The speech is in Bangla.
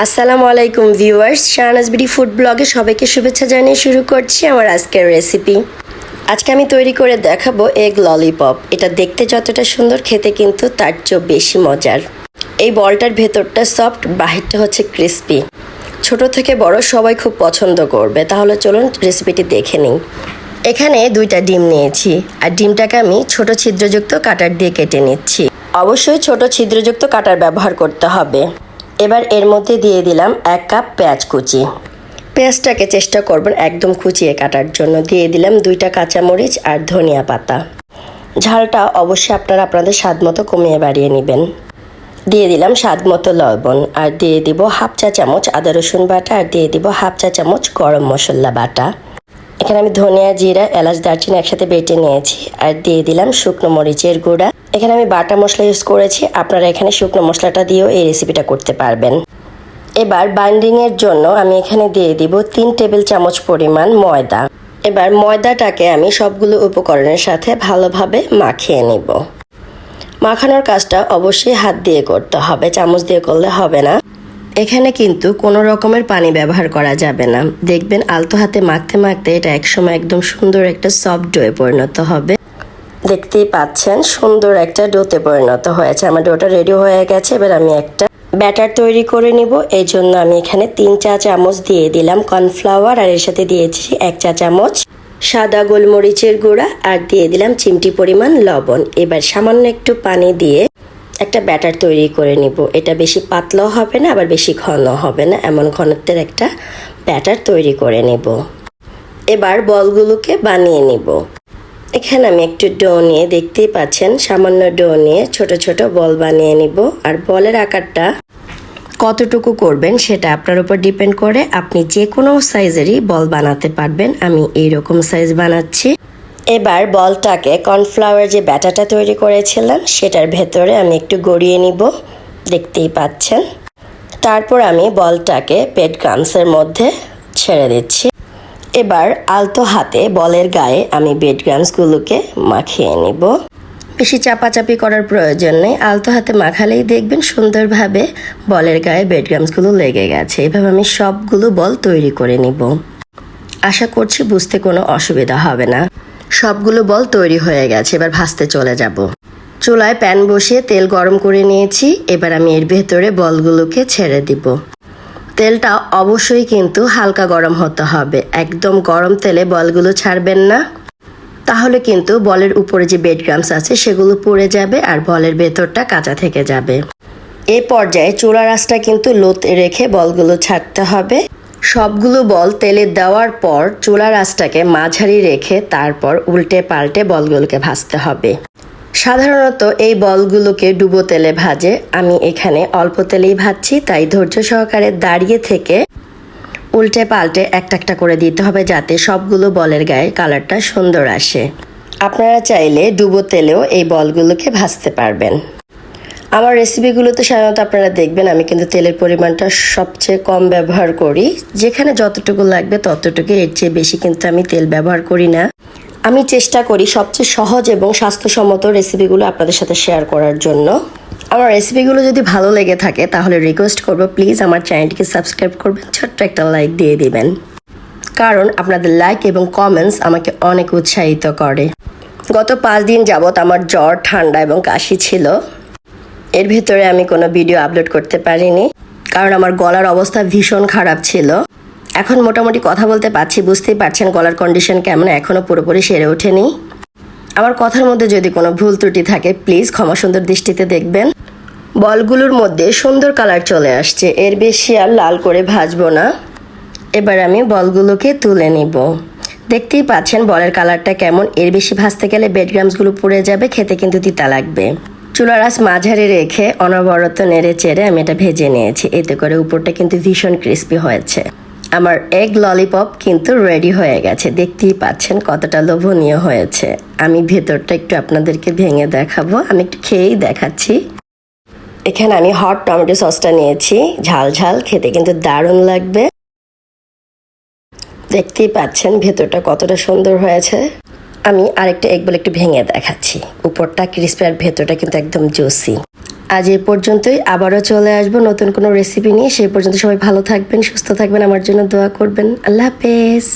আসসালামু আলাইকুম ভিউয়ার্স, শাহানাজ বিডি ফুড ব্লগে সবাইকে শুভেচ্ছা জানিয়ে শুরু করছি আমার আজকের রেসিপি। আজকে আমি তৈরি করে দেখাবো এগ ললিপপ। এটা দেখতে যতটা সুন্দর, খেতে কিন্তু তার চেয়েও বেশি মজার। এই বলটার ভেতরটা সফট, বাহিরটা হচ্ছে ক্রিস্পি। ছোট থেকে বড় সবাই খুব পছন্দ করবে। তাহলে চলুন রেসিপিটি দেখে নিই। এখানে 2টা ডিম নিয়েছি, আর ডিমটাকে আমি ছোট ছিদ্রযুক্ত কাটার দিয়ে কেটে নিচ্ছি। অবশ্যই ছোট ছিদ্রযুক্ত কাটার ব্যবহার করতে হবে। এবার এর মধ্যে দিয়ে দিলাম 1 কাপ পেঁয়াজ কুচি। পেঁয়াজটাকে চেষ্টা করবেন একদম কুচিয়ে কাটার জন্য। দিয়ে দিলাম 2টা কাঁচামরিচ আর ধনিয়া পাতা। ঝালটা অবশ্যই আপনারা আপনাদের স্বাদ মতো কমিয়ে বাড়িয়ে নেবেন। দিয়ে দিলাম স্বাদ মতো লবণ, আর দিয়ে দিব 1/2 চা চামচ আদা রসুন বাটা, আর দিয়ে দিব 1/2 চা চামচ গরম মশলা বাটা। এখানে আমি ধনিয়া, জিরা, এলাচ, দারচিনি একসাথে বেটে নিয়েছি, আর দিয়ে দিলাম শুকনো মরিচের গুঁড়া। এখানে আমি বাটা মশলা ইউজ করেছি, আপনারা এখানে শুকনো মশলাটা দিয়েও এই রেসিপিটা করতে পারবেন। এবার বাইন্ডিংয়ের জন্য আমি এখানে দিয়ে দিব 3 টেবিল চামচ পরিমাণ ময়দা। এবার ময়দাটাকে আমি সবগুলো উপকরণের সাথে ভালোভাবে মাখিয়ে নিব। মাখানোর কাজটা অবশ্যই হাত দিয়ে করতে হবে, চামচ দিয়ে করলে হবে না। এখানে কিন্তু কোনো রকমের পানি ব্যবহার করা যাবে না। দেখবেন আলতো হাতে মাখতে মাখতে এটা একসময় একদম সুন্দর একটা সফট ডোয়ে পরিণত হবে। দেখতেই পাচ্ছেন সুন্দর একটা ডোতে পরিণত হয়েছে। আমার ডোটা রেডি হয়ে গেছে। এবার আমি একটা ব্যাটার তৈরি করে নিব। এই জন্য আমি এখানে 3 চা চামচ দিয়ে দিলাম কর্নফ্লাওয়ার, আর এর সাথে দিয়েছি 1 চা চামচ সাদা গোলমরিচের গুঁড়া, আর দিয়ে দিলাম চিমটি পরিমাণ লবণ। এবার সামান্য একটু পানি দিয়ে একটা ব্যাটার তৈরি করে নিব। এটা বেশি পাতলাও হবে না, আবার বেশি ঘন হবে না, এমন ঘনত্বের একটা ব্যাটার তৈরি করে নেব। এবার বলগুলোকে বানিয়ে নিব। এখানে আমি একটু ডো নিয়ে, দেখতেই পাচ্ছেন সামান্য ডো নিয়ে ছোট ছোট বল বানিয়ে নিব। আর বলের আকারটা কতটুকু করবেন সেটা আপনার উপর ডিপেন্ড করে। আপনি যে কোনো সাইজেরই বল বানাতে পারবেন। আমি এইরকম সাইজ বানাচ্ছি। এবার বলটাকে কর্নফ্লাওয়ার যে ব্যাটারটা তৈরি করেছিলাম সেটার ভেতরে আমি একটু গড়িয়ে নিব, দেখতেই পাচ্ছেন। তারপর আমি বলটাকে ব্রেড ক্রাম্বসের মধ্যে ছেড়ে দিচ্ছি। এবার আলতো হাতে বলের গায়ে আমি ব্রেড ক্রাম্বসগুলোকে মাখিয়ে নিব। বেশি চাপাচাপি করার প্রয়োজন নেই, আলতো হাতে মাখালেই দেখবেন সুন্দরভাবে বলের গায়ে ব্রেড ক্রাম্বসগুলো লেগে গেছে। এভাবে আমি সবগুলো বল তৈরি করে নিব। আশা করছি বুঝতে কোনো অসুবিধা হবে না। সবগুলো বল তৈরি হয়ে গেছে। এবার ভাজতে চলে যাব। চুলায় প্যান বসিয়ে তেল গরম করে নিয়েছি। এবার আমি এর ভেতরে বলগুলোকে ছেড়ে দিব। তেলটা অবশ্যই কিন্তু হালকা গরম হতে হবে। একদম গরম তেলে বলগুলো ছাড়বেন না, তাহলে কিন্তু বলের উপরে যে ব্রেড ক্রাম্বস আছে সেগুলো পুড়ে যাবে, আর বলের ভেতরটা কাঁচা থেকে যাবে। এই পর্যায়ে চুলার আঁচটা কিন্তু লোতে রেখে বলগুলো ছাড়তে হবে। সবগুলো বল তেলে দেওয়ার পর চুলার আঁচটাকে মাঝারি রেখে তারপর উল্টে পাল্টে বলগুলোকে ভাজতে হবে। সাধারণত এই বলগুলোকে ডুবো তেলে ভাজে, আমি এখানে অল্প তেলেই ভাজছি, তাই ধৈর্য সহকারে দাঁড়িয়ে থেকে উল্টে পাল্টে একটা একটা করে দিতে হবে, যাতে সবগুলো বলের গায়ে কালারটা সুন্দর আসে। আপনারা চাইলে ডুবো তেলেও এই বলগুলোকে ভাজতে পারবেন। আমার রেসিপিগুলোতে সাধারণত আপনারা দেখবেন আমি কিন্তু তেলের পরিমাণটা সবচেয়ে কম ব্যবহার করি। যেখানে যতটুকু লাগবে ততটুকু, এর চেয়ে বেশি কিন্তু আমি তেল ব্যবহার করি না। আমি চেষ্টা করি সবচেয়ে সহজ এবং স্বাস্থ্যসম্মত রেসিপিগুলো আপনাদের সাথে শেয়ার করার জন্য। আমার রেসিপিগুলো যদি ভালো লেগে থাকে তাহলে রিকোয়েস্ট করব, প্লিজ আমার চ্যানেলটিকে সাবস্ক্রাইব করবেন, ছোট্ট একটা লাইক দিয়ে দিবেন। কারণ আপনাদের লাইক এবং কমেন্টস আমাকে অনেক উৎসাহিত করে। গত 5 দিন যাবৎ আমার জ্বর, ঠান্ডা এবং কাশি ছিল। এর ভিতরে আমি কোনো ভিডিও আপলোড করতে পারিনি, কারণ আমার গলার অবস্থা ভীষণ খারাপ ছিল। এখন মোটামুটি কথা বলতে পারছি, বুঝতেই পারছেন গলার কন্ডিশন কেমন, এখনও পুরোপুরি সেরে ওঠেনি। আমার কথার মধ্যে যদি কোনো ভুল ত্রুটি থাকে প্লিজ ক্ষমা সুন্দর দৃষ্টিতে দেখবেন। বলগুলোর মধ্যে সুন্দর কালার চলে আসছে, এর বেশি আর লাল করে ভাজবো না। এবার আমি বলগুলোকে তুলে নিব। দেখতেই পাচ্ছেন বলের কালারটা কেমন। এর বেশি ভাজতে গেলে ব্রেড ক্রাম্বসগুলো পুড়ে যাবে, খেতে কিন্তু তিতা লাগবে। চুলার আঁচ মাঝারি রেখে অনবরত নেড়ে চেড়ে আমি এটা ভেজে নিয়েছি। এতে করে উপরটা কিন্তু ভীষণ ক্রিস্পি হয়েছে। আমার এগ ললিপপ কিন্তু রেডি হয়ে গেছে। দেখতেই পাচ্ছেন কতটা লোভনীয় হয়েছে। আমি ভেতরটা একটু আপনাদেরকে ভেঙে দেখাবো, আমি একটু খেয়েই দেখাচ্ছি। এখানে আমি হট টমেটো সসটা নিয়েছি, ঝাল ঝাল, খেতে কিন্তু দারুণ লাগবে। দেখতেই পাচ্ছেন ভেতরটা কতটা সুন্দর হয়েছে। আমি আরেকটা এগ বল একটু ভেঙে দেখাচ্ছি। উপরটা ক্রিসপি আর ভেতরটা কিন্তু একদম জুসি। আজ এই পর্যন্তই, আবারও চলে আসবো নতুন কোনো রেসিপি নিয়ে। সেই পর্যন্ত সবাই ভালো থাকবেন, সুস্থ থাকবেন, আমার জন্য দোয়া করবেন। আল্লাহ হাফেজ।